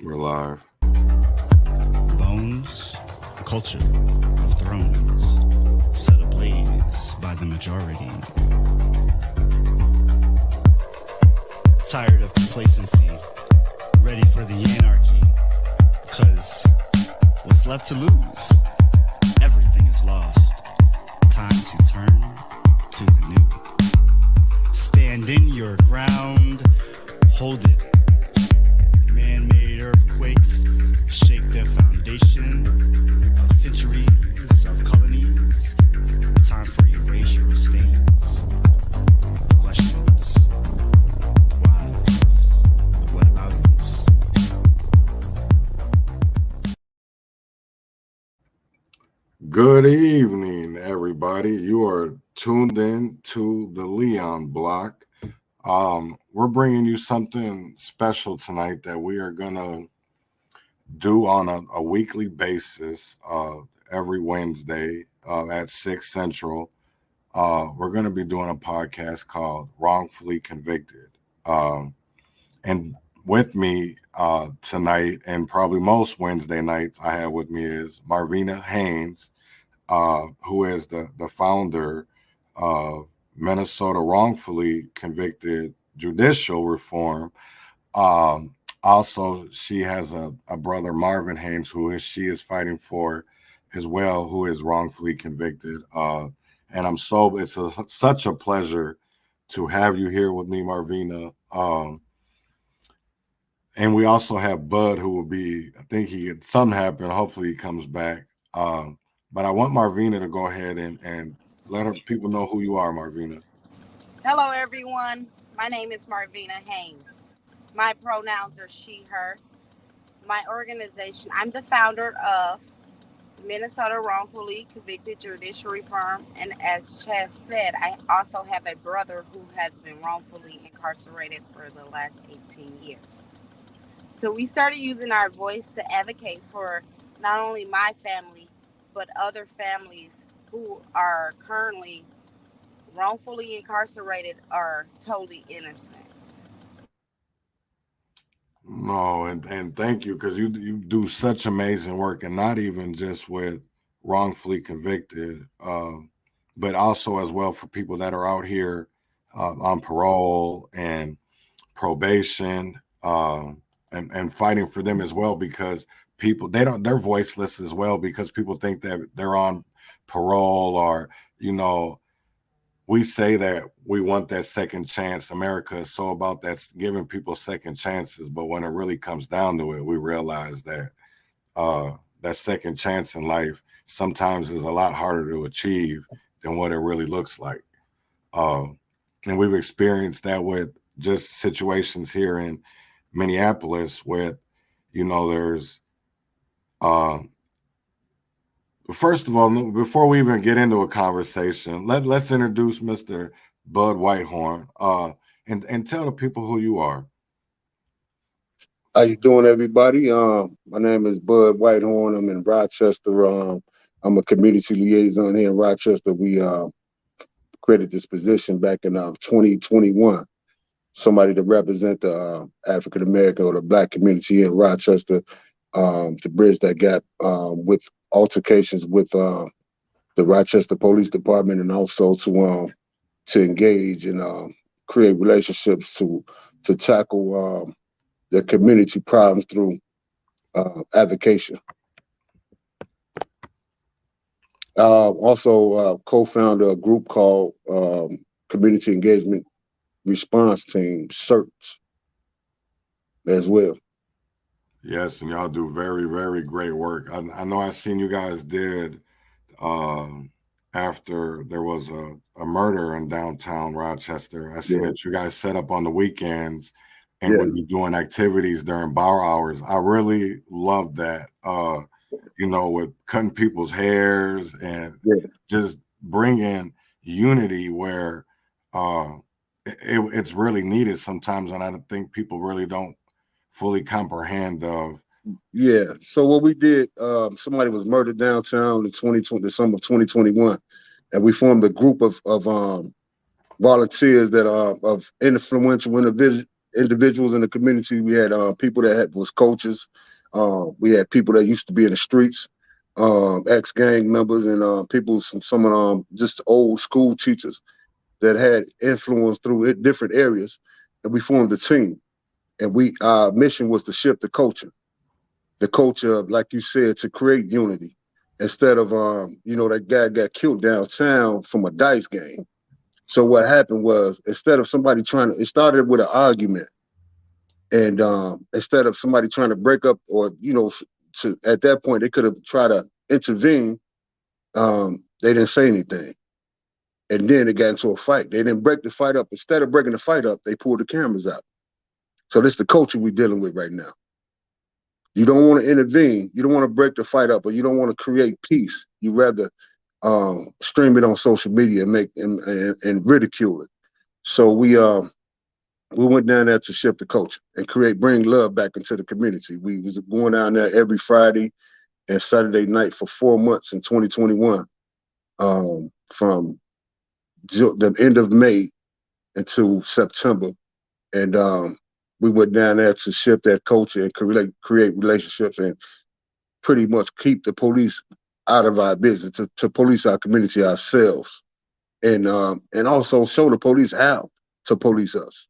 We're live. Bones, culture of thrones, set ablaze by the majority. Tired of complacency, ready for the anarchy, cause what's left to lose? Everything is lost. Time to turn to the new. Stand in your ground, hold it. Man-made earthquakes shake the foundation of centuries of colonies. Time for erasure of stains. Questions. Whys. What about us? Good evening, everybody. You are tuned in to the Leon Block. We're bringing you something special tonight that we are gonna do on a weekly basis, every Wednesday at 6 Central. We're gonna be doing a podcast called Wrongfully Convicted. And with me tonight, and probably most Wednesday nights I have with me, is Marvina Haynes, who is the founder of Minnesota Wrongfully Convicted Judicial Reform. Also, she has a brother, Marvin Haynes, she is fighting for as well, who is wrongfully convicted. And it's such a pleasure to have you here with me, Marvina. And we also have Bud, who will be, I think something happened. Hopefully he comes back. But I want Marvina to go ahead and let people know who you are, Marvina. Hello, everyone. My name is Marvina Haynes. My pronouns are she, her. My organization, I'm the founder of Minnesota Wrongfully Convicted Judicial Reform. And as Chaz said, I also have a brother who has been wrongfully incarcerated for the last 18 years. So we started using our voice to advocate for not only my family, but other families who are currently wrongfully incarcerated or totally innocent. No, and thank you, because you do such amazing work, and not even just with wrongfully convicted, but also as well for people that are out here on parole and probation, and fighting for them as well, because they're voiceless as well, because people think that they're on parole, or we say that we want that second chance. America is so about that, giving people second chances, but when it really comes down to it, we realize that that second chance in life sometimes is a lot harder to achieve than what it really looks like. And we've experienced that with just situations here in Minneapolis with, there's first of all, before we even get into a conversation, let's introduce Mr. Bud Whitehorn, and tell the people who you are. How you doing, everybody? My name is Bud Whitehorn. I'm in Rochester. I'm a community liaison here in Rochester. We created this position back in 2021. Somebody to represent the African American or the Black community in Rochester, to bridge that gap with altercations with the Rochester Police Department, and also to engage and create relationships to tackle the community problems through advocacy. Also co-founder a group called Community Engagement Response Team, CERT, as well. Yes, and y'all do very, very great work. I know I've seen you guys did after there was a murder in downtown Rochester. I seen that you guys set up on the weekends and would be doing activities during bar hours. I really love that, with cutting people's hairs and just bringing unity where it's really needed sometimes, and I think people really don't fully comprehend of. Yeah. So what we did, somebody was murdered downtown in the summer of 2021, and we formed a group of volunteers that are of influential individuals in the community. We had people that was coaches. We had people that used to be in the streets, ex-gang members, and people, some just old school teachers that had influence through different areas. And we formed a team. And our mission was to shift the culture. The culture of, like you said, to create unity. Instead of, that guy got killed downtown from a dice game. So what happened was, instead of somebody it started with an argument. And instead of somebody trying to break up, or, at that point, they could have tried to intervene. They didn't say anything. And then it got into a fight. They didn't break the fight up. Instead of breaking the fight up, they pulled the cameras out. So this is the culture we're dealing with right now. You don't want to intervene. You don't want to break the fight up, or you don't want to create peace. You rather stream it on social media and make and ridicule it. So we went down there to shift the culture and bring love back into the community. We was going down there every Friday and Saturday night for 4 months in 2021, from the end of May until September. And we went down there to shift that culture and create relationships and pretty much keep the police out of our business, to police our community ourselves, and also show the police how to police us.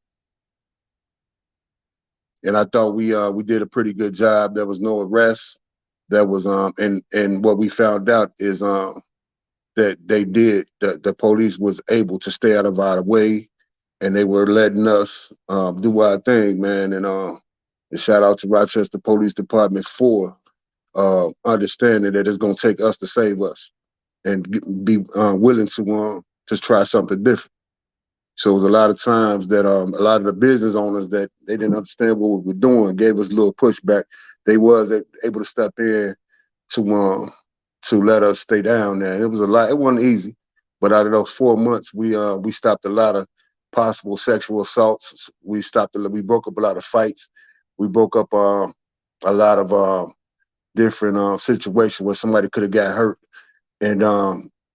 And I thought we did a pretty good job. There was no arrests. There was and what we found out is that the police was able to stay out of our way, and they were letting us do our thing, man. And shout out to Rochester Police Department for understanding that it's gonna take us to save us, and be willing to try something different. So it was a lot of times that a lot of the business owners that they didn't understand what we were doing gave us a little pushback. They was able to step in to let us stay down there. It was a lot. It wasn't easy, but out of those 4 months, we stopped a lot of possible sexual assaults. We broke up a lot of fights. We broke up a lot of different situations where somebody could have got hurt. And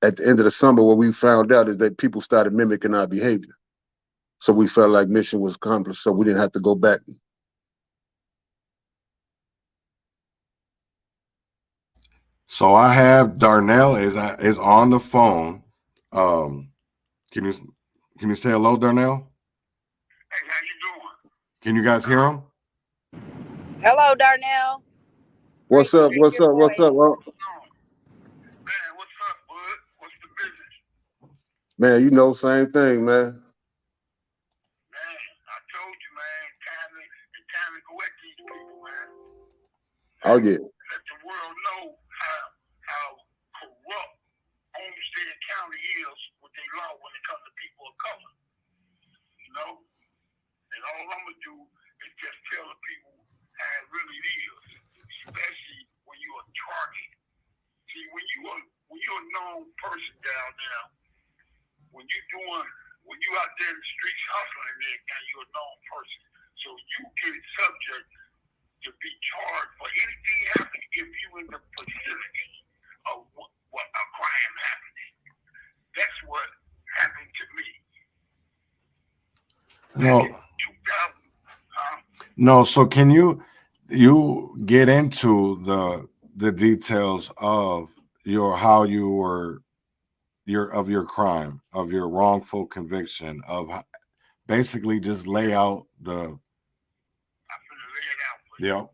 at the end of the summer, what we found out is that people started mimicking our behavior. So we felt like mission was accomplished, so we didn't have to go back. So I have Darnell is on the phone. Can you say hello, Darnell? Hey, how you doing? Can you guys hear him? Hello, Darnell. What's up? What's up? What's up? Man, what's up, bud? What's the business? Man, same thing, man. Man, I told you, man, time to correct these people, man. Oh yeah. Let the world know how corrupt Homestead County is with their law when it comes to people of color. And all I'm gonna do is just tell the people how it really is, especially when you're a target. See, when you're a known person down there, when you out there in the streets hustling and everything, you're a known person. So you get subject to be charged for anything happening if you in the vicinity of what a crime happening. That's what happened to me. No. So can you get into the details of your crime, of your wrongful conviction, of basically just lay out the. I'm gonna lay it out for you. Yeah.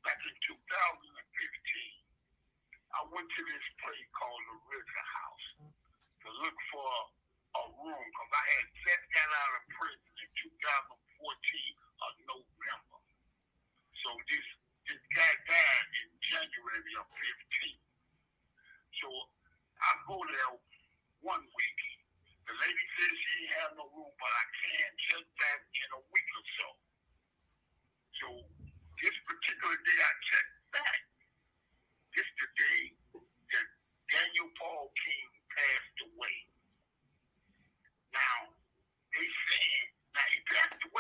Back in 2015, I went to this place called the River House to look for a room because I had just got out of prison in 2014 of November. So this guy died in January of 15. So I go there 1 week. The lady said she didn't have no room, but I can check back in a week or so. So this particular day I checked back. This the day that Daniel Paul King passed away. Now, they saying, he passed away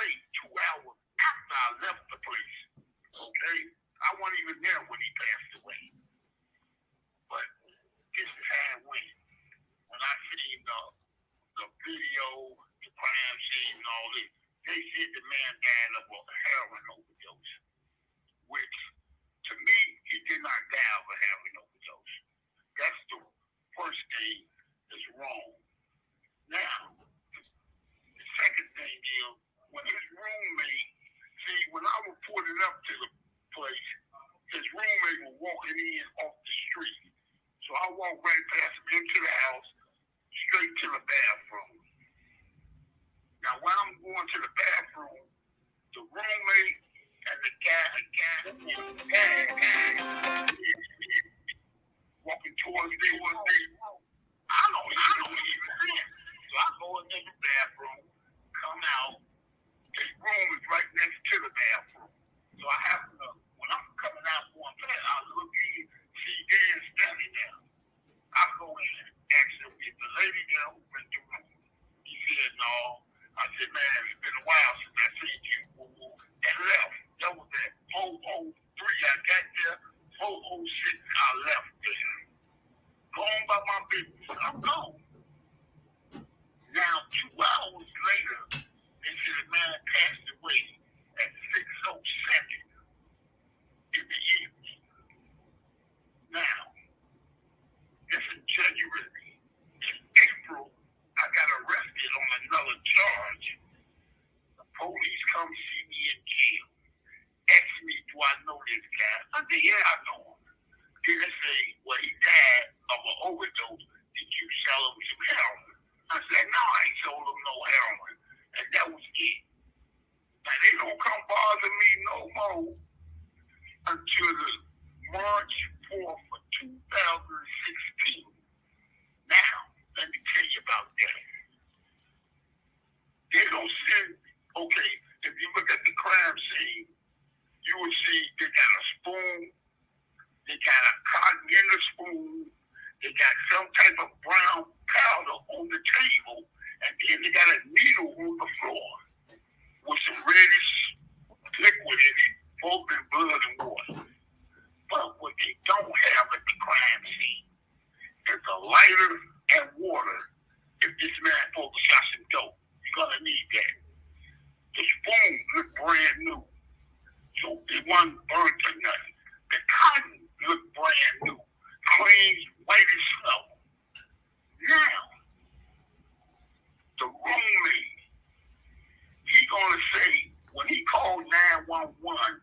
walking up to the place, his roommate was walking in off the street. So I walked right past him into the house, straight to the bathroom. Now, while I'm going to the bathroom, the roommate and the guy walking towards me. I don't even see him. So I go in the bathroom, come out. His room is right next to the bathroom. So I happen to, when I'm coming out going past, I look in, see Dan standing there. I go in and ask him, is the lady there who's been doing it? He said, no. I said, man, it's been a while since I seen you, and left. That was at 4:03. I got there, 4:06, I left there. Going by my business, I'm gone. Now, 2 hours later, they said a man passed away at 6:07 in the evening. Now, this is January. In April, I got arrested on another charge. The police come see me in jail. Ask me, do I know this guy? I said, yeah, I know him. Then they say, well, he died of an overdose. Did you sell him some heroin? I said, no, I ain't sold him no heroin. And that was it. Now, they don't come bother me no more until the March 4th of 2016. Now, let me tell you about that. They don't send, okay, if you look at the crime scene, you will see they got a spoon, they got a cotton in the spoon, they got some type of brown powder on the table, and then they got a needle on the floor with some reddish liquid in it, both in blood and water. But what they don't have at the crime scene is a lighter and water. If this man supposed to shot some dope, you're gonna need that. The spoon looked brand new, so it wasn't burnt or nothing. The cotton looked brand new, clean, white as snow. Now, the roommate, he gonna say when he called 911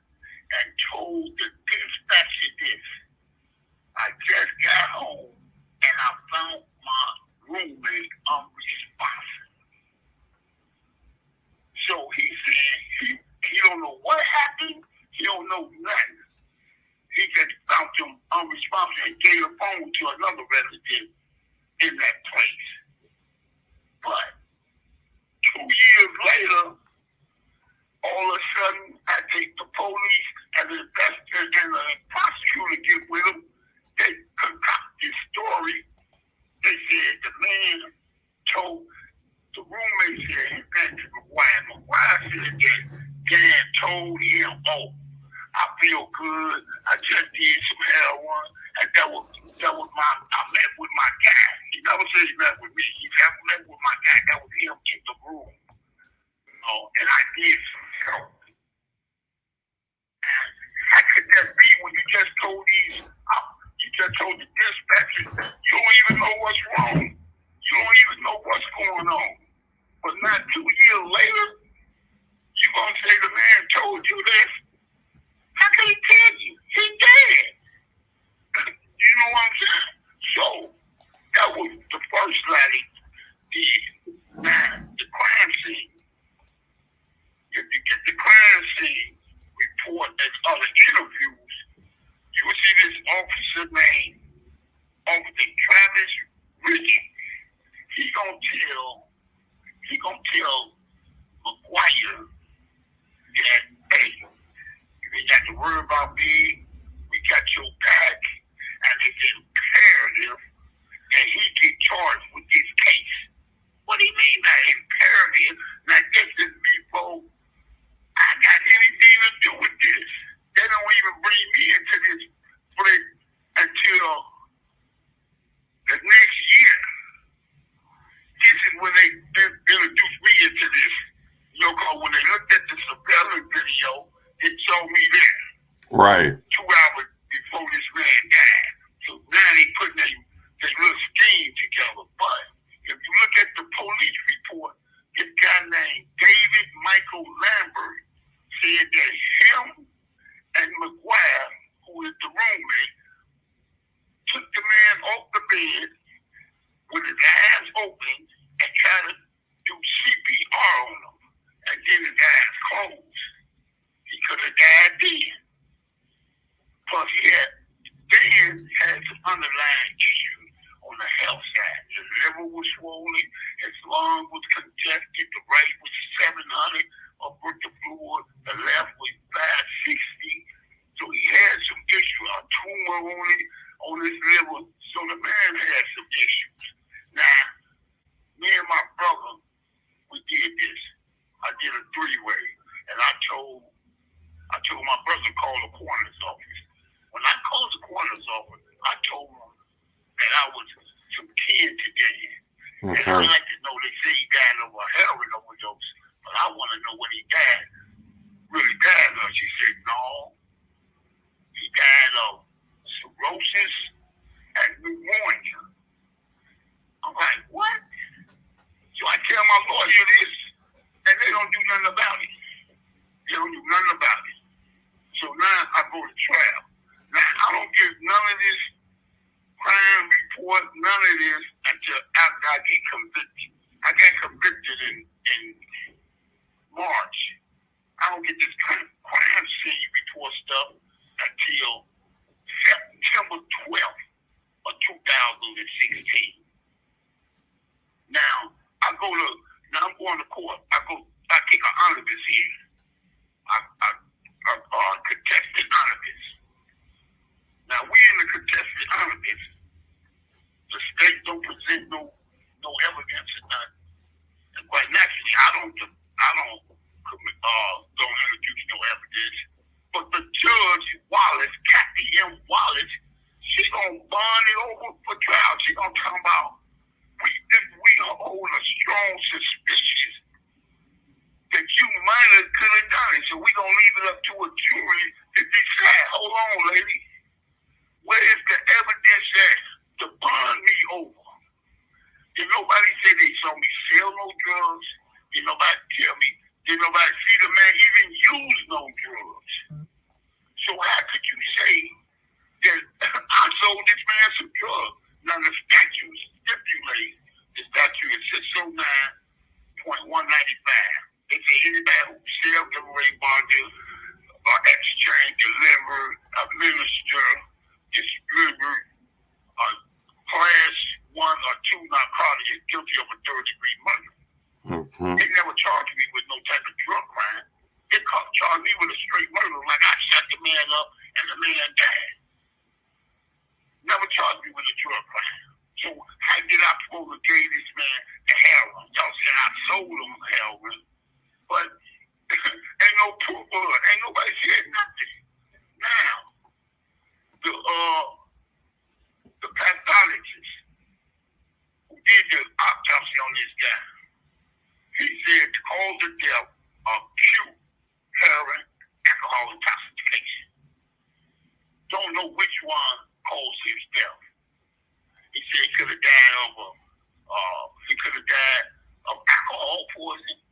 and told the dispatcher this, I just got home and I found my roommate unresponsive. So he said he don't know what happened. He don't know nothing. He just found him unresponsive and gave a phone to another resident in that place. But 2 years later, all of a sudden, I take the police and the investigator and the prosecutor get with them. They concoct this story. They said the man told, the roommate said his name is McGuire. McGuire said that Dan told him, oh, I feel good. I just did some heroin. And that was I met with my guy. He never said he met with me. He never met with my guy. That was him in the room. And I did some heroin. And how could that be when you just told the dispatcher, you don't even know what's wrong. You don't even know what's going on. But not 2 years later, you gonna say the man told you this? How can he tell you? He dead. You know what I'm saying? So that was the first lie did. Now, the crime scene. If you get the crime scene report and other interviews, you will see this officer named Officer Travis Ricky. He gonna tell McGuire that, hey, you ain't got to worry about me. We got your back, and it's imperative that he get charged with this case. What do you mean by imperative? Now, this is before I got anything to do with this. They don't even bring me into this place until the next year. This is when they introduced me into this. You know, because when they looked at the surveillance video, it showed me there. Right. 2 hours before this man died. So now they putting their little scheme together. But if you look at the police report, this guy named David Michael Lambert said that him underlying issues on the health side. The liver was swollen, his lung was congested, the right was 700 of the fluid, the left was 560. So he had some issues, a tumor on his liver. So the man had some issues. Now, me and my brother, we did this. I did a three-way, and I told my brother to call the coroner's office. When I called the coroner's office, I told him that I was some kin to Dan. And I like to know, they say he died of a heroin overdose, but I want to know what he really died of. She said, no, he died of cirrhosis and pneumonia. I'm like, what? So I tell my lawyer this, and they don't do nothing about it. They don't do nothing about it. So now I go to trial. Now I don't get none of this crime report, none of this until after I get convicted. I got convicted in March. I don't get this crime scene report stuff until September 12th of 2016. Now I'm going to court. I take an omnibus here. I contested omnibus. Now we in the contested omnibus. The state don't present no evidence or nothing. And quite naturally, I don't introduce no evidence. But the judge Wallace, Kathy M. Wallace, she gonna bond it over for trial. She gonna talk about we hold a strong suspicion that you might have could have done it. So we gonna leave it up to a jury to decide. Hold on, lady. Where is the evidence at to bond me over? Did nobody say they saw me sell no drugs? Did nobody tell me? Did nobody see the man even use no drugs? So how could you say that I sold this man some drugs? Now the statute stipulates, the statute is 609.195. They say anybody who sell, give away, bonded, or exchange, deliver, administer, distribute, class 1 or 2 narcotics is guilty of a third-degree murder. They never charged me with no type of drug crime. They charged me with a straight murder, like I shot the man up and the man died. Never charged me with a drug crime. So how did I promulgate this man the heroin? Y'all said I sold him heroin, but ain't no proof of it. Ain't nobody said nothing. Now, the pathologist who did the autopsy on this guy, he said the cause of death of acute heroin alcohol intoxication. Don't know which one caused his death. He said he could have died of alcohol poisoning.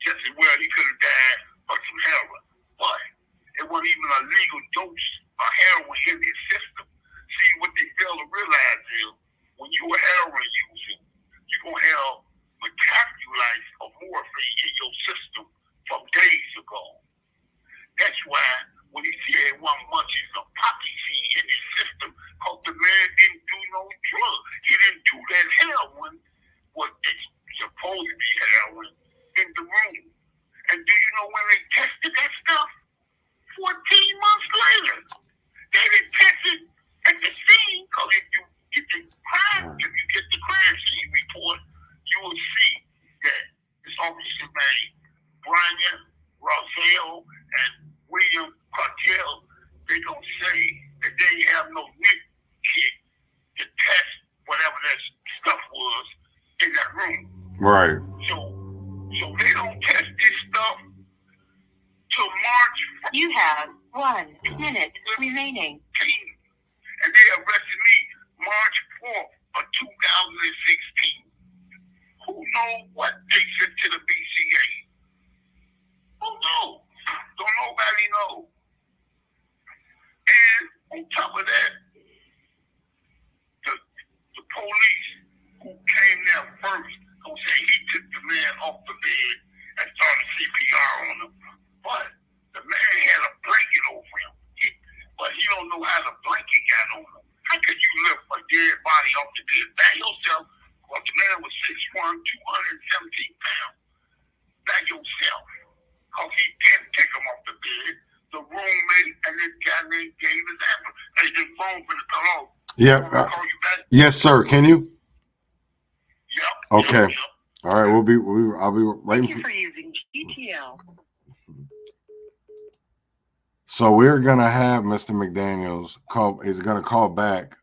Just as well he could have died of some heroin. But it wasn't even a legal dose of heroin in his system. See, what they fail to realize is when you're a heroin user, you're going to have metabolites of morphine in your system from days ago. That's why when he said 1 month is a poppy seed in his system, because the man didn't do no drug. He didn't do that heroin, what is supposed to be heroin, in the room. And do you know when they tested that stuff? 14 months later. They didn't test it at the scene, because if you get the crime scene report, you will see that this officer named Brian Rosell and William Cartel, they don't say that they have no nit kit to test whatever that stuff was in that room. Right. So they don't test this stuff till March. You have 1 minute remaining. And they arrested me March 4th of 2016. Who knows what they sent to the BCA? Who knows? Don't nobody know. And on top of that, the police who came there first, who say he took the man off the bed and started CPR on him. But the man had a blanket over him. But he don't know how the blanket got on him. How body off the bed by yourself. Well, the man was 6'1", 217 pounds. By yourself. Because he didn't take him off the bed. The roommate and this guy named gave his answer. Hey, this phone for the call. Yeah. Call you back? Yes, sir. Can you? Yep. Okay. Yep. All right. I'll be waiting Thank you for using GTL. So we're gonna have Mr. McDaniels call. He's gonna call back.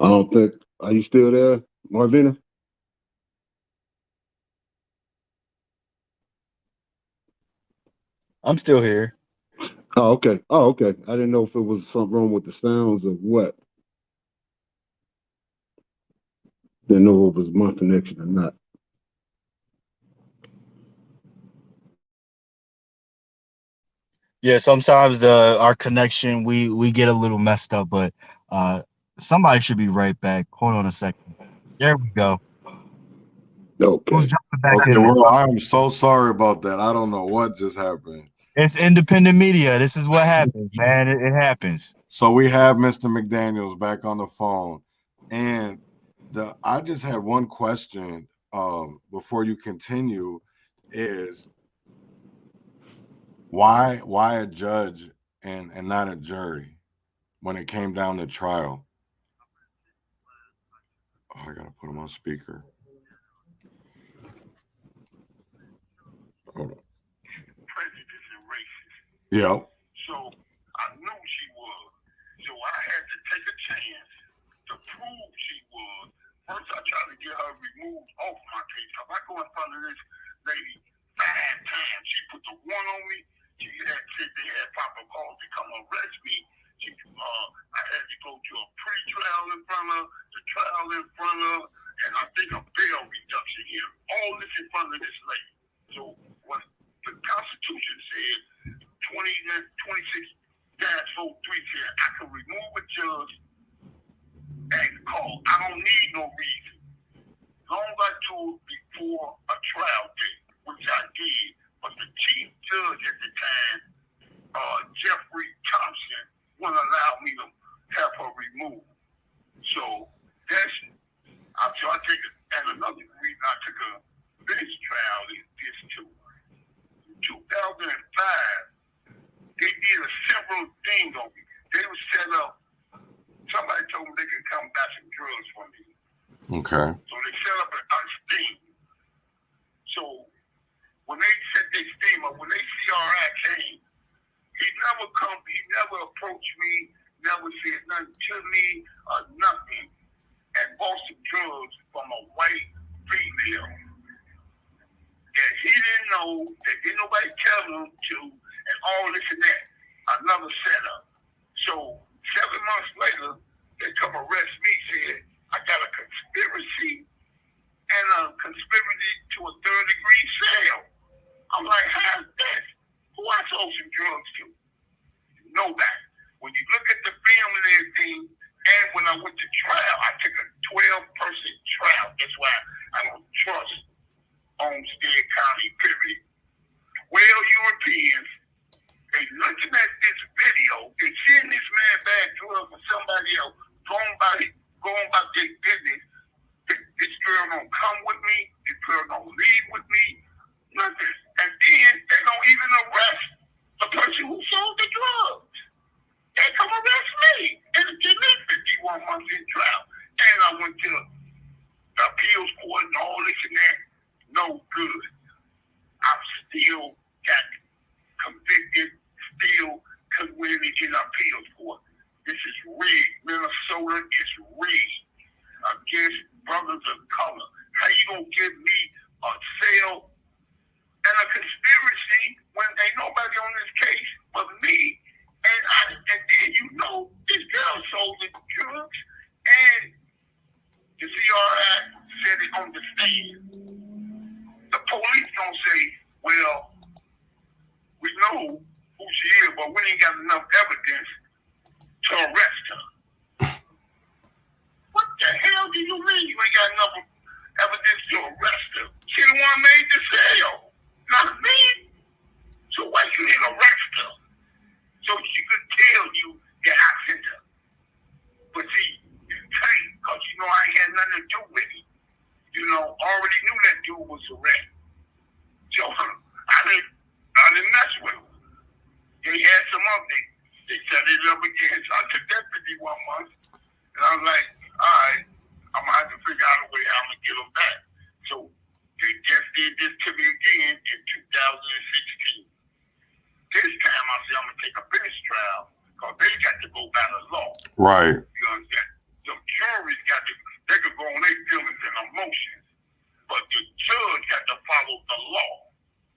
I don't think. Are you still there, Marvina? I'm still here. Oh, okay. Oh, okay. I didn't know if it was something wrong with the sounds or what. Didn't know if it was my connection or not. Yeah, sometimes our connection we get a little messed up, but somebody should be right back. Hold on a second. There we go. Okay. Who's jumping back Okay. in? Well, I'm so sorry about that. I don't know what just happened. It's independent media. This is what happens, man. It happens. So we have Mr. McDaniels back on the phone, and I just had one question before you continue: is why a judge and not a jury when it came down to trial? Oh, I gotta put him on speaker. Hold on. Prejudice and racist. Yeah. So I knew she was. So I had to take a chance to prove she was. First, I tried to get her removed off my case. If I go in front of this lady 5 times, she put the one on me. She had said they had proper cause to come arrest me. I had to go to a pre-trial in front of the trial in front of, and I think a bail reduction here. All this in front of this lady. So what the Constitution said, 26-4-3 said I can remove a judge at call. I don't need no reason. Long as I do it before a trial date, which I did, but the chief judge at the time, Jeffrey Thompson, wouldn't allow me to have her removed. So that's, so I take it, and another reason I took a bench trial is this too. In 2005, they did a several things on me. They would set up, somebody told me they could come buy some drugs from me. Okay. So they set up a sting. So when they set their sting up, when they CRI came, he never approached me, never said nothing to me, nothing, and bought some drugs from a white female that he didn't know, that didn't nobody tell him to, and all this and that. Another setup. So 7 months later, they come arrest me, said, I got a conspiracy and a conspiracy to a 3rd-degree sale. I'm like, how's that? Who I sold some drugs to? Nobody. When you look at the film and everything, and when I went to trial, I took a 12-person trial. That's why I don't trust Olmsted County, period. 12 Europeans, they looking at this video, they seeing this man bag drugs for somebody else, going about their business. This girl don't come with me, this girl don't leave with me, nothing. And then they don't even arrest the person who sold the drugs. They come arrest me and give me 51 months in trial. went to the appeals court and all this and that. No good. I've still got convicted, still couldn't win it in the appeals court. This is rigged. Minnesota is rigged against brothers of color. How you gonna give me a sale and a conspiracy when ain't nobody on this case but me? And then this girl sold the drugs, and the CRI said it on the stand. The police don't say, well, we know who she is, but we ain't got enough evidence to arrest her. What the hell do you mean you ain't got enough evidence to arrest her? She the one made the sale, not me. So why you didn't arrest her? So she could tell you that I sent her. But see, you can't, because I ain't had nothing to do with it. Already knew that dude was a rat. So I didn't mess with him. They had some updates. They set it up again. So I took that 51 months. And I was like, all right, I'm going to have to figure out a way how I'm going to get them back. So they just did this to me again in 2016. This time I said I'm going to take a bench trial because they got to go by the law. Right. You understand? The jury's they could go on their feelings and emotions, but the judge got to follow the law.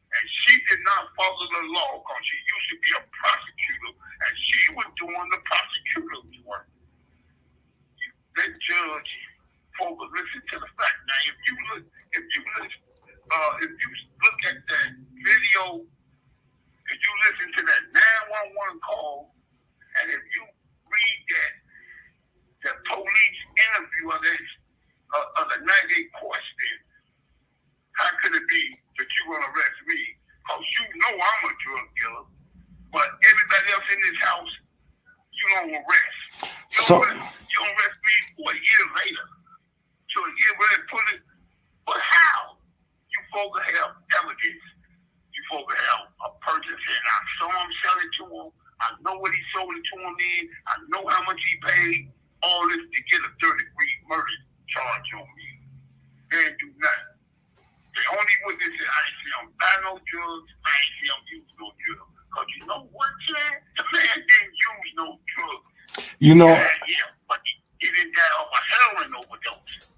And she did not follow the law because she used to be a prosecutor, and she was doing the prosecutor's work. That judge, folks, listen to the fact. Now, if you look at that video, if you listen to that 911 call, and if you read the police interview of the night they questioned, how could it be that you're going to arrest me? Because I'm a drug dealer, but everybody else in this house, you don't arrest. You don't arrest me for a year later. So a year later, but how? You folks have evidence. You folks have a person saying, I saw him sell it to him. I know what he sold it to him in. I know how much he paid. All this to get a third-degree murder charge on me. They didn't do nothing. The only witness said, I ain't see him buy no drugs. I ain't see him use no drugs. Because you know what, Chad? The man didn't use no drugs. But he didn't die off a heroin overdose.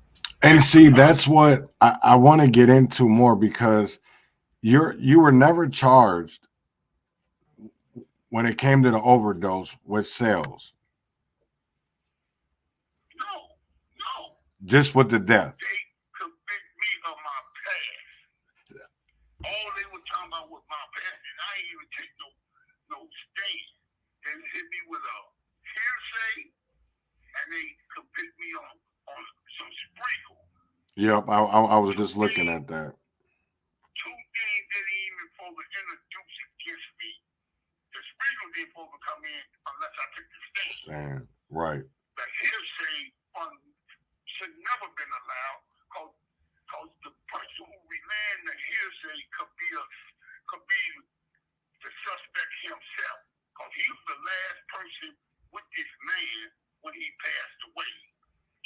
And see, that's what I want to get into more, because you were never charged when it came to the overdose with sales. No. Just with the death. They convict me of my past. All they were talking about was my past, and I ain't even take no stand. They hit me with a hearsay, and they convict me on some sprinkle. Yep, I was just looking at that. Two things didn't even further introduce against me. The sprinkle didn't further come in unless I took the stand. Right. The hearsay should never been allowed, because the person who relaying the hearsay could be the suspect himself, because he was the last person with this man when he passed away.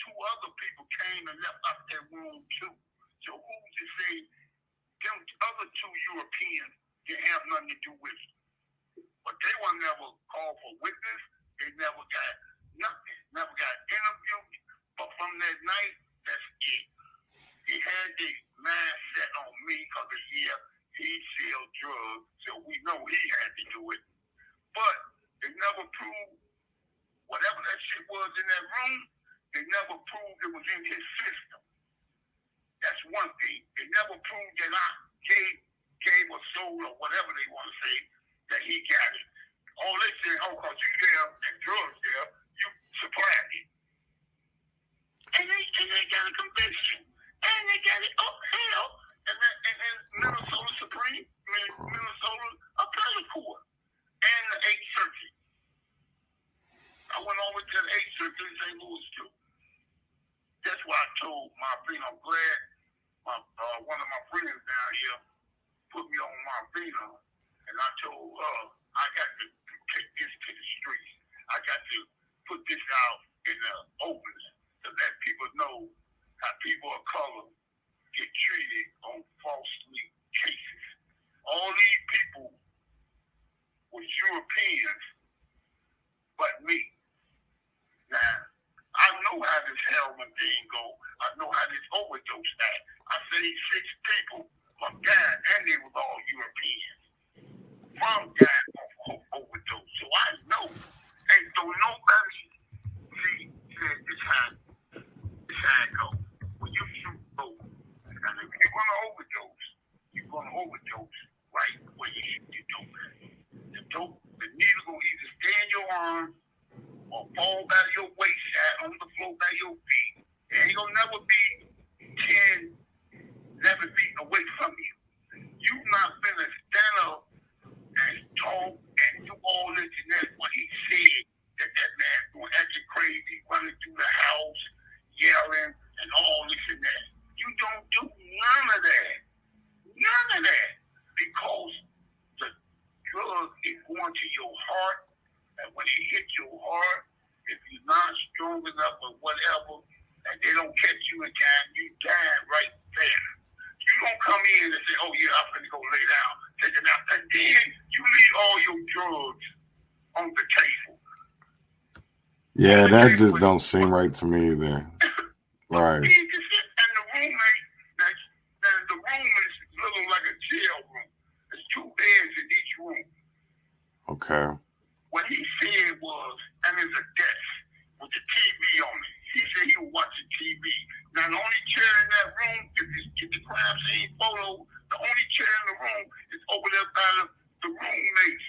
Two other people came and left out that room too. So who's to say them other two Europeans didn't have nothing to do with it? But they were never called for witness. They never got nothing, never got interviewed. But from that night, that's it. He had the mindset on me because he sold drugs, so we know he had to do it. But they never proved whatever that shit was in that room. They never proved it was in his system. That's one thing. They never proved that I gave or sold or whatever they want to say that he got it. All they say, because you there and drugs there, you supplied it. And they got a conviction. And they got it up hell. And Minnesota Supreme, Minnesota Appellate Court, and the 8th Circuit. I went over to the 8th Circuit in St. Louis too. That's why I told my friend, I'm glad one of my friends down here put me on my visa, and I told her I got to take this to the streets. I got to put this out in the open to let people know was Europeans but me. Now, I know how this heroin thing go. I know how this overdose act. I saved 6 people from dying, and they was all Europeans. From dying of overdose. So I know. And so nobody see this how it go. When you shoot dope, and if you're gonna overdose, you're gonna overdose right where you shoot your dope at. The needle gonna either stay in your arm or fall out of your waist on the floor by your feet. It ain't gonna never be 10, 11 feet away from you. You not gonna stand up and talk and do all this and that when he said that man's going acting crazy, running through the house, yelling and all this and that. You don't do none of that. None of that. Because the drug is going to your heart, and when it hits your heart, if you're not strong enough or whatever, and they don't catch you in time, you die right there. You don't come in and say, oh yeah, I'm gonna go lay down, take a nap, and then you leave all your drugs on the table. Yeah, that just don't seem right to me either. Right. And the roommate, the room is looking like a jail room. There's 2 beds in each room. Okay. What he said was, and there's a desk with the TV on it. He said he was watching TV. Now the only chair in that room, if the crime scene photo, the only chair in the room is over there by the roommates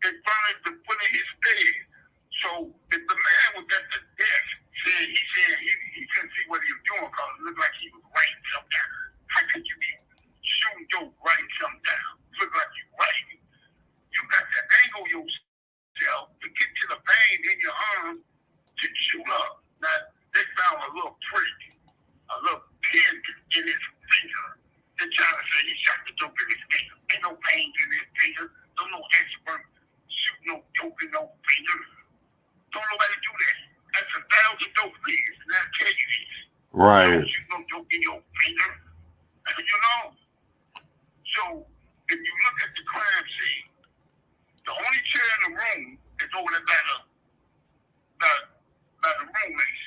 in front of the foot of his bed. So if the man was at the desk, he said he couldn't see what he was doing because it looked like he was writing something down. How could you be shooting dope, writing something down? It looked like you writing. You got to angle yourself to get to the vein in your arm to shoot up. Now, they found a little prick, a little pin in his finger. They're trying to say he shot the dope in his finger. Ain't no pain in his finger. Don't no expert shoot no dope in no finger. Don't nobody do that. That's 1,000 dope fingers, and I'll tell you this. Right. Don't shoot no dope in your finger. You know? So, if you look at the crime scene, the only chair in the room is over there by the roommates.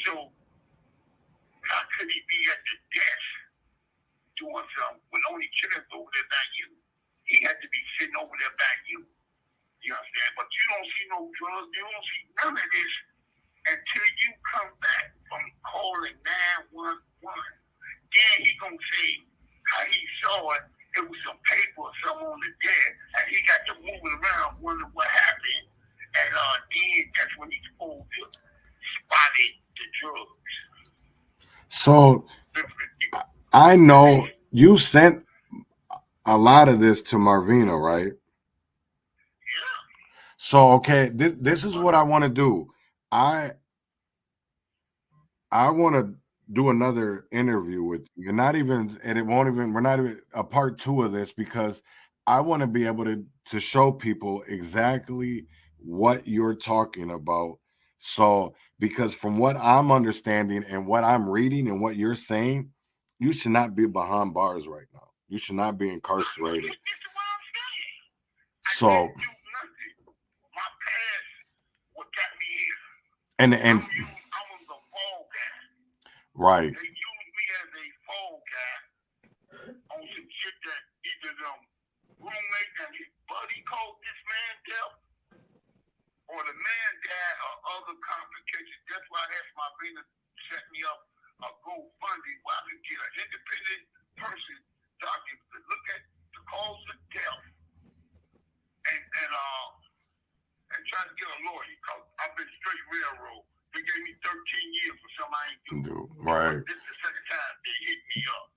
So, how could he be at the desk doing something when the only chair is over there by you? He had to be sitting over there by you. You understand? But you don't see no drugs. You don't see none of this until you come back from calling 911. Then he gonna say how he saw it. It was some paper or something on the desk, and he got to moving around, wondering what happened. And then that's when he supposed to spotted the drugs. So I know you sent a lot of this to Marvina, right? Yeah. So okay, this is what I want to do. I want to do another interview with you. Not even, and it won't even, we're not even a part 2 of this, because I want to be able to show people exactly what you're talking about. So, because from what I'm understanding and what I'm reading and what you're saying, you should not be behind bars right now. You should not be incarcerated. This is what I'm saying. So, I didn't do nothing. My past what got me here. and I was a fall guy. right. They used me as a fall guy on some shit that either them roommate and his buddy called this man death, or the man died or other complications. That's why I asked my Marvina to set me up a GoFundMe where I could get an independent person doctor to look at the cause of death and try to get a lawyer, because I've been straight railroad. They gave me 13 years for something I ain't do. Right. This is the second time they hit me up,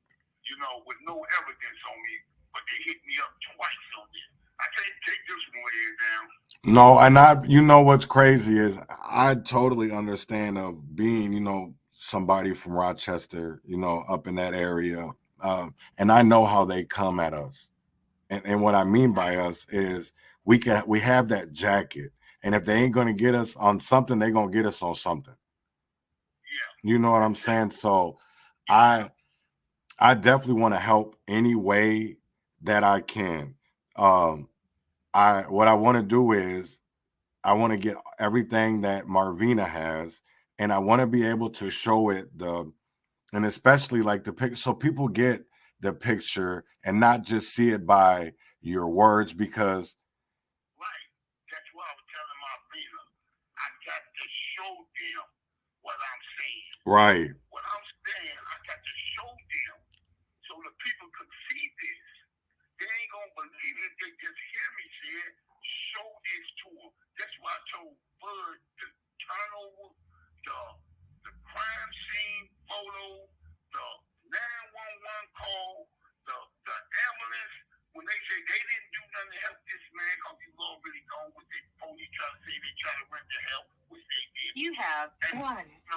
with no evidence on me, but they hit me up twice on this. I can't take this one way down. No, and you know what's crazy is I totally understand of being, somebody from Rochester, up in that area. And I know how they come at us. And what I mean by us is we have that jacket. And if they ain't gonna get us on something, they're gonna get us on something. Yeah. You know what I'm saying? So I definitely want to help any way that I can. what I want to do is I want to get everything that Marvina has, and I want to be able to show it and especially like the picture, so people get the picture and not just see it by your words, because Right. That's what I was telling my Marvina. I got to show them what I'm saying. right, What I'm saying, I got to show them so the people could see this. They ain't gonna believe it. They just hear me say it. Show this to them. That's why I told Bud to turn over the crime scene photo, the 911 call, the ambulance. When they say they didn't do nothing to help this man because he was already gone with the police trying to say they try to run the help, which they did. You have 1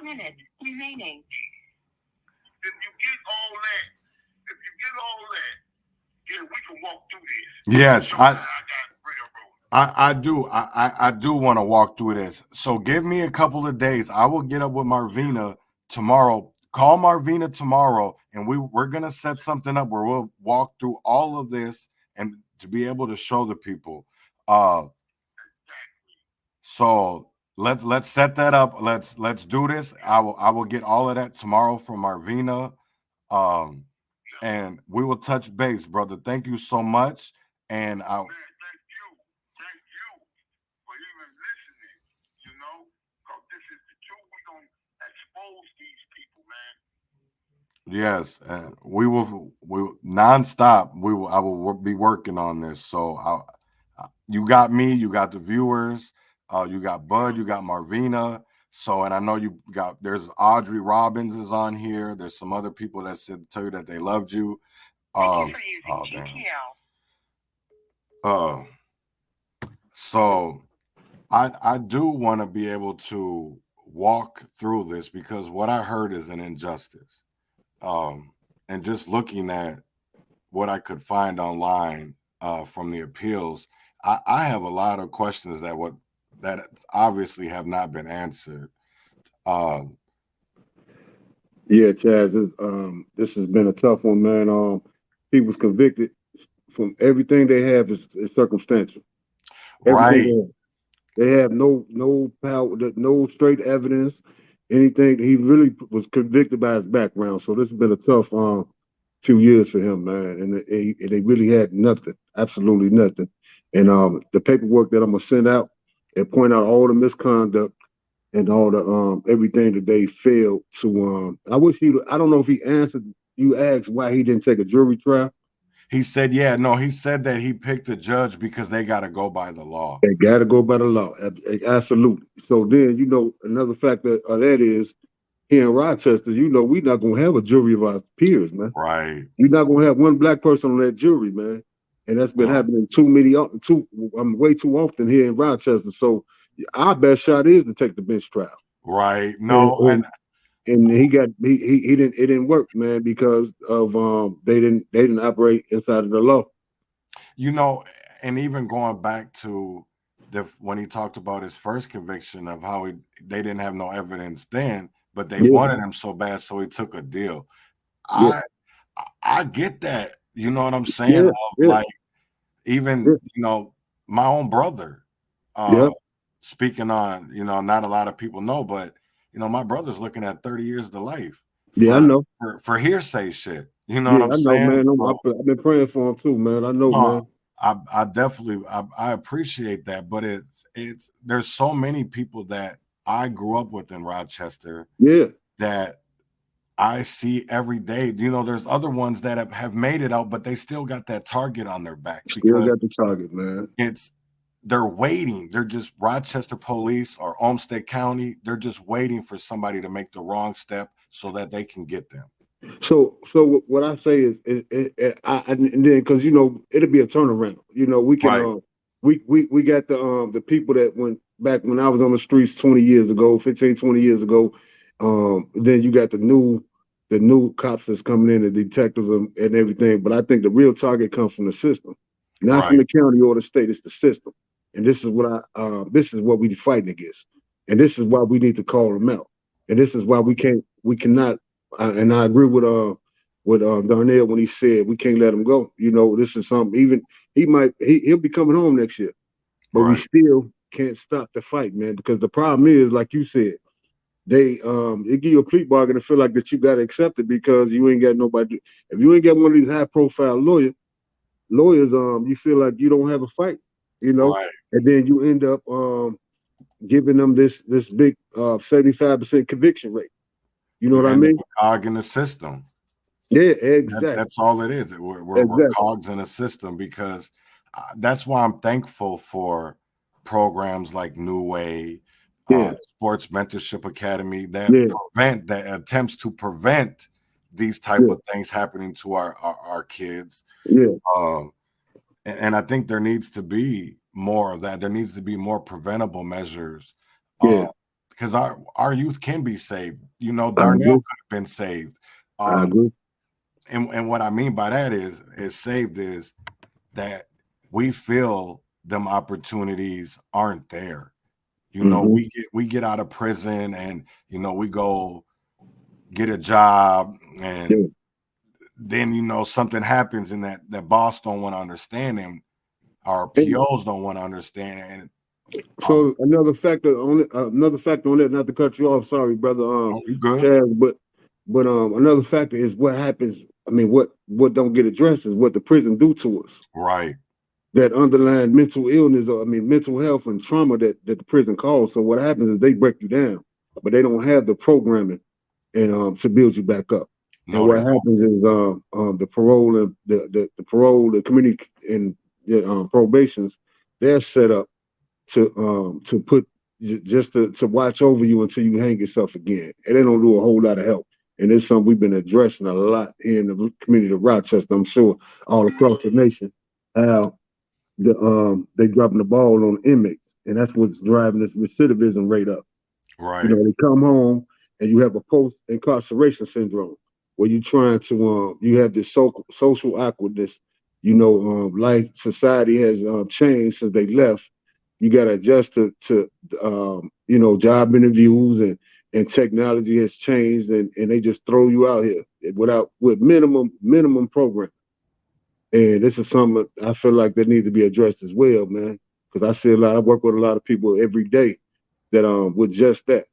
minute remaining. If you get all that, then we can walk through this. yes, So I got railroad. I do want to walk through this. So give me a couple of days. I will get up with Marvina tomorrow. Call Marvina tomorrow, and we're gonna set something up where we'll walk through all of this and to be able to show the people. So let's set that up. Let's do this. I will get all of that tomorrow from Marvina. And we will touch base, brother. Thank you so much. And Man, thank you for even listening, because this is the truth. We're going to expose these people, man. yes, we nonstop. I will be working on this. So you got me, you got the viewers, you got Bud, you got Marvina. So, and I know there's Audrey Robbins is on here. There's some other people that said tell you that they loved you. Thank you for using GTL. So I do want to be able to walk through this because what I heard is an injustice. And just looking at what I could find online from the appeals, I have a lot of questions that obviously have not been answered. Yeah, Chaz, this has been a tough one, man. He was convicted from everything they have is circumstantial. Everything they have no power, no straight evidence, anything. He really was convicted by his background. So this has been a tough few years for him, man. And they really had nothing, absolutely nothing. And the paperwork that I'm gonna send out and point out all the misconduct and all the everything that they failed to. I don't know if he answered. You asked why he didn't take a jury trial. He said, he said that he picked a judge because they got to go by the law. They got to go by the law, absolutely. So then, another factor of that is here in Rochester, we're not gonna have a jury of our peers, man. Right. You're not gonna have one black person on that jury, man. And that's been happening way too often here in Rochester. So our best shot is to take the bench trial. Right. No, and he didn't. It didn't work, man, because of they didn't operate inside of the law. And even going back to when he talked about his first conviction of how they didn't have no evidence then, but they wanted him so bad, so he took a deal. Yeah. I get that. You know what I'm saying? Like even my own brother. Speaking on, not a lot of people know, but my brother's looking at 30 years to life. I know. For hearsay shit. You know what I'm saying? I know, man. I've been praying for him too, man. I know, man. I definitely I appreciate that, but there's so many people that I grew up with in Rochester. That I see every day. There's other ones that have made it out, but they still got that target on their back. Still got the target, man. They're waiting. They're just Rochester police or Olmsted County. They're just waiting for somebody to make the wrong step so that they can get them. So what I say is, and then because it'll be a turnaround. We can we got the people that went back when I was on the streets 20 years ago, 15, 20 years ago. Then you got the new cops that's coming in, the detectives and everything. But I think the real target comes from the system, not from the county or the state. It's the system, and this is what we fighting against, and this is why we need to call them out, and this is why we cannot. And I agree with with Darnell when he said we can't let him go. You know, this is something. Even he'll be coming home next year, but we Right. still can't stop the fight, man. Because the problem is, like you said, they give you a plea bargain and feel like that you got to accept it because you ain't got nobody. If you ain't got one of these high profile lawyers, you feel like you don't have a fight, you know, Right. and then you end up giving them this big 75% conviction rate. You know You what I end up mean? a cog in the system. Yeah, exactly, That's all it is. We're exactly. cogs in a system because that's why I'm thankful for programs like New Way, Yeah, Sports Mentorship Academy yeah, that attempts to prevent these type yeah, of things happening to our kids. yeah, Um, and I think there needs to be more of that. There needs to be more preventable measures yeah. because our youth can be saved. You know, I Darnell agree. could have been saved. I agree. And what I mean by that is saved is that we feel them opportunities aren't there. You know, Mm-hmm. we get out of prison and you know we go get a job Yeah. and then you know something happens and that boss don't want to understand him, our And POs don't want to understand and so another factor on that, not to cut you off, sorry, brother, oh, you good? Chaz, but another factor is what happens. I mean, what don't get addressed is what the prison do to us. Right, That underlying mental illness, or I mean, mental health and trauma that the prison calls. So what happens is they break you down, but they don't have the programming and to build you back up. And no, they what don't. happens is the parole and the parole, the community and the probations, they're set up to put just to watch over you until you hang yourself again. And they don't do a whole lot of help. And it's something we've been addressing a lot here in the community of Rochester. I'm sure all across the nation, how they dropping the ball on inmates, and that's what's driving this recidivism rate up. You Right, know, they come home and you have a post incarceration syndrome where you're trying to you have this social awkwardness. You know, life society has changed since they left. You got to adjust to you know, job interviews and technology has changed and they just throw you out here with minimum program. And this is something I feel like that needs to be addressed as well, man. Because I work with a lot of people every day that with just that,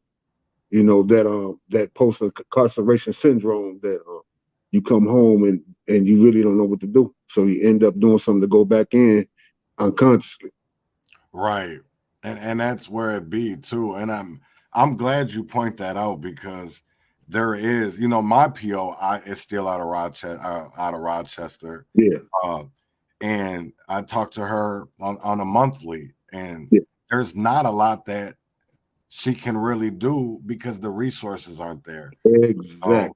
you know, that post incarceration syndrome that you come home and you really don't know what to do, so you end up doing something to go back in unconsciously. right. And that's where it be too. And I'm glad you point that out because there is, you know, my PO is still out of Rochester. Yeah, Uh, and I talk to her on a monthly, and yeah, there's not a lot that she can really do because the resources aren't there. So exactly,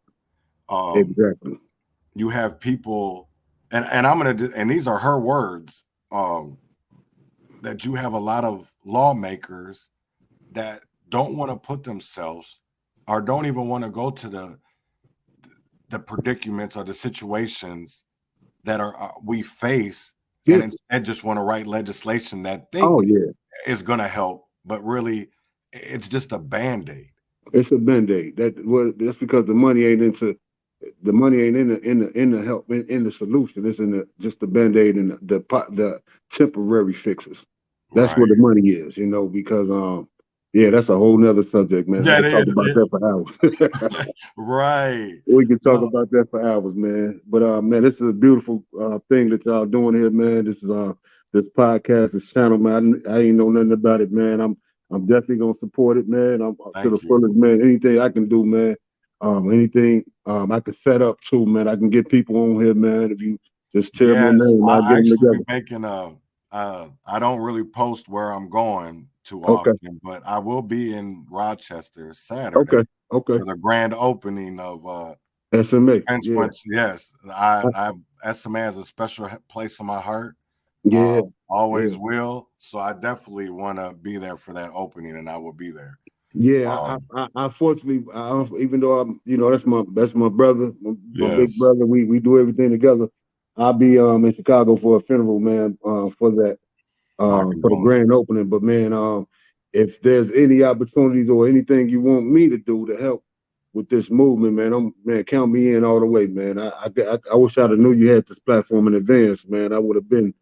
um, exactly. you have people, and I'm gonna, and these are her words, that you have a lot of lawmakers that don't want to put themselves or don't even want to go to the predicaments or the situations that are we face, Yeah. and instead just want to write legislation that Oh think yeah. is going to help, but really it's just a band-aid. It's a band-aid. That's because the money ain't in the help in the solution. It's in the just the band-aid and the temporary fixes. That's Right. where the money is, you know, because yeah, that's a whole nother subject, man. I Yeah, could talk about it that for hours. is. Right. We could talk No, about that for hours, man. But man, this is a beautiful thing that y'all doing here, man. This podcast, this channel, man. I ain't know nothing about it, man. I'm definitely gonna support it, man. I'm to the thank you. fullest, man. Anything I can do, man. Anything I can set up too, man. I can get people on here, man. If you just tell me a Yes, name, I'll I get them actually be together. making a I don't really post where I'm going too Okay, often, but I will be in Rochester Saturday okay, okay. for the grand opening of SMA, Bench yeah, Once. Yes, SMA has a special place in my heart. yeah, yeah. Always will. So I definitely want to be there for that opening, and I will be there. Yeah, Um, I fortunately, even though I'm, you know, that's my brother, my big yes, brother. We do everything together. I'll be in Chicago for a funeral, man, for that my for the condolences. grand opening. But man, if there's any opportunities or anything you want me to do to help, with this movement, man. Count me in all the way, man. I wish I'd have knew you had this platform in advance, man. I would have been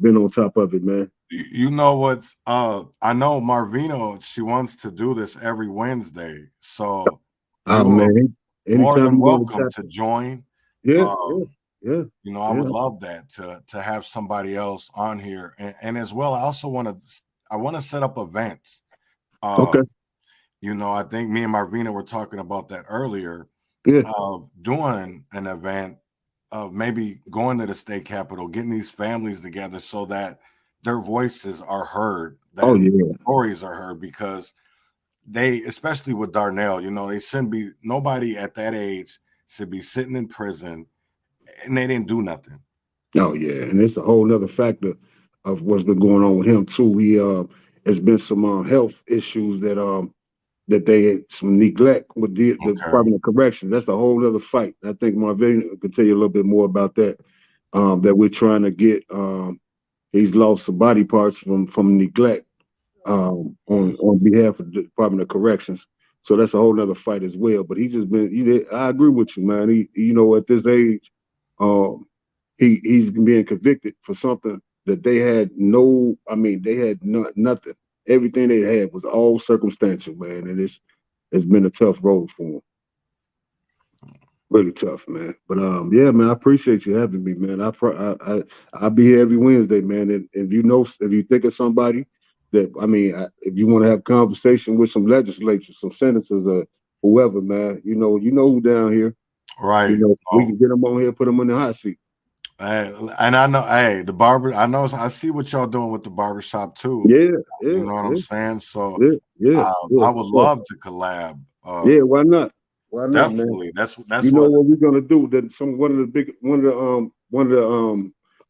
on top of it, man. You know what's I know Marvino, she wants to do this every Wednesday. So Oh you are man, more anytime than you want to welcome chat, to join. yeah, yeah, Um, yeah, you know, I would yeah. love that to have somebody else on here. And as well, I want to set up events. Uh, Okay, you know, I think me and Marvina were talking about that earlier, yeah. doing an event of maybe going to the state capitol, getting these families together so that their voices are heard, Oh that yeah, stories are heard, because they, especially with Darnell, you know, they shouldn't be, nobody at that age should be sitting in prison and they didn't do nothing. oh yeah. And it's a whole nother factor of what's been going on with him too. He has been some health issues that they had some neglect with the Okay. Department of Corrections. That's a whole other fight. I think Marvin could tell you a little bit more about that. That we're trying to get. He's lost some body parts from neglect on behalf of the Department of Corrections. So that's a whole other fight as well. But he's just been. I agree with you, man. You know, at this age, um, he's being convicted for something that they had no. I mean, they had nothing. Everything they had was all circumstantial, man, and it's been a tough road for him. Really tough, man. But yeah, man, I appreciate you having me, man. I'll be here every Wednesday, man. And if you know, if you think of somebody that, I mean, if you want to have conversation with some legislators, some senators, or whoever, man, you know who down here. You Right. know, we Oh, can get them on here, put them in the hot seat. and I know, hey, the barber, I know, I see what y'all doing with the barbershop too. Yeah, You yeah, know what I'm yeah, saying? So yeah, yeah, yeah, I for would sure. love to collab. Yeah, why not? Why not, man? Definitely. That's You know what. what we're gonna do? That some one of the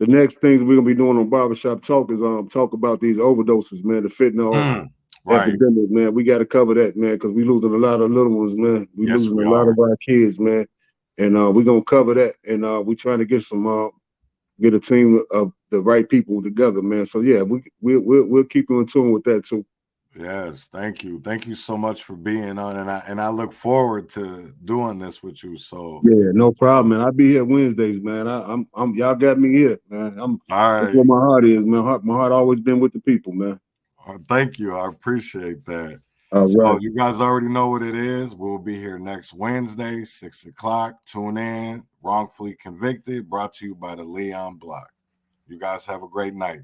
next things we're gonna be doing on Barbershop Talk is talk about these overdoses, man, the fentanyl Right. epidemic, man. We got to cover that, man, because we losing a lot of little ones, man. We Yes, losing we a lot are. of our kids, man. And we're gonna cover that, and we trying to get some get a team of the right people together, man. So yeah, we'll keep you in tune with that too. Yes, thank you. Thank you so much for being on, and I look forward to doing this with you. So, Yeah, no problem, man. I'll be here Wednesdays, man. I'm y'all got me here, man. all That's right. where my heart is, man. My heart always been with the people, man. Thank you. I appreciate that. All So right. you guys already know what it is. We'll be here next Wednesday, 6 o'clock. Tune in. Wrongfully Convicted, brought to you by the Leon Block. You guys have a great night.